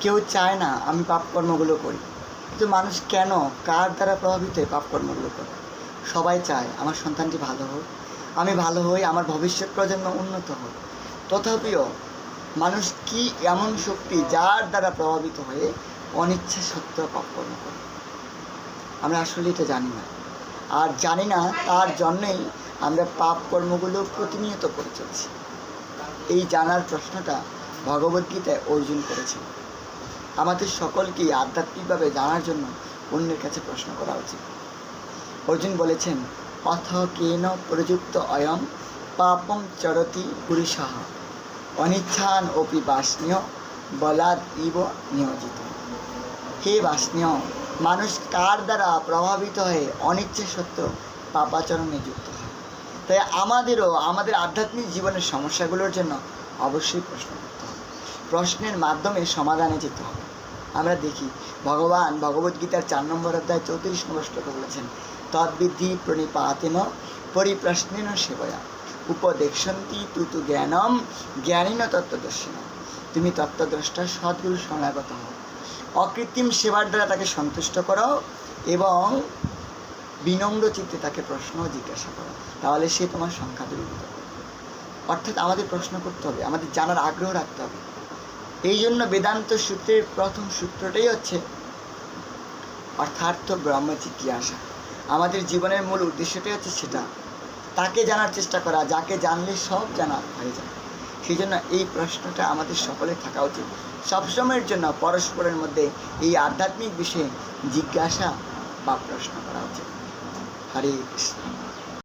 কেউ চায় না আমি পাপকর্মগুলো করি, কিন্তু মানুষ কেন, কার দ্বারা প্রভাবিত হয়ে পাপকর্মগুলো করে? সবাই চায় আমার সন্তানটি ভালো হোক, আমি ভালো হই, আমার ভবিষ্যৎ প্রজন্ম উন্নত হোক। তথাপিও মানুষ কি এমন শক্তি যার দ্বারা প্রভাবিত হয়ে অনিচ্ছা সত্ত্বেও পাপকর্ম করে? আমরা আসলে এটা জানি না, আর জানি না তার জন্যেই আমরা পাপকর্মগুলো প্রতিনিয়ত করে চলছি। এই জানার প্রশ্নটা ভগবদ্গীতায় অর্জুন করেছেন। আমাদের সকলকেই আধ্যাত্মিকভাবে জানার জন্য অন্যের কাছে প্রশ্ন করা উচিত। অর্জুন বলেছেন, অথ কেন প্রযুক্ত অয়ম পাপং চরতি পুরুষঃ অনিচ্ছান অপি বাষ্ণীয় বলাদ ইব নিয়োজিত। হে বাষ্ণীয়, মানুষ কার দ্বারা প্রভাবিত হয়ে অনিচ্ছা সত্ত্বেও পাপাচরণে যুক্ত হয়? তাই আমাদেরও আমাদের আধ্যাত্মিক জীবনের সমস্যাগুলোর জন্য অবশ্যই প্রশ্ন করতে হবে। প্রশ্নের মাধ্যমে সমাধানে যেতে হবে। আমরা দেখি ভগবান ভগবদ্গীতার 4 নম্বর অধ্যায় 34 নম্বর শ্লোকে বলেছেন, তদ্বিদ্ধি প্রণিপাতেন পরিপ্রশ্নেন সেবয়া উপদেশন্তি তু জ্ঞানম জ্ঞানীন তত্ত্বদর্শিন। তুমি তত্ত্বদ্রষ্টা সদ্গুরু সমাগত হও, অকৃত্রিম সেবার দ্বারা তাকে সন্তুষ্ট করো এবং বিনম্র চিত্তে তাকে প্রশ্ন জিজ্ঞাসা করো, তাহলে সে তোমার সংখ্যা দূরীভূত করবে। অর্থাৎ আমাদের প্রশ্ন করতে হবে, আমাদের জানার আগ্রহ রাখতে হবে। এই জন্য বেদান্ত সূত্রের প্রথম সূত্রটাই হচ্ছে অর্থার্থ ব্রহ্ম জিজ্ঞাসা। আমাদের জীবনের মূল উদ্দেশ্যটাই হচ্ছে সেটা, তাকে জানার চেষ্টা করা, যাকে জানলে সব জানা হয়ে যায়। সেই জন্য এই প্রশ্নটা আমাদের সকলের থাকা উচিত। সবসময়ের জন্য পরস্পরের মধ্যে এই আধ্যাত্মিক বিষয়ে জিজ্ঞাসা বা প্রশ্ন করা উচিত। হরে কৃষ্ণ।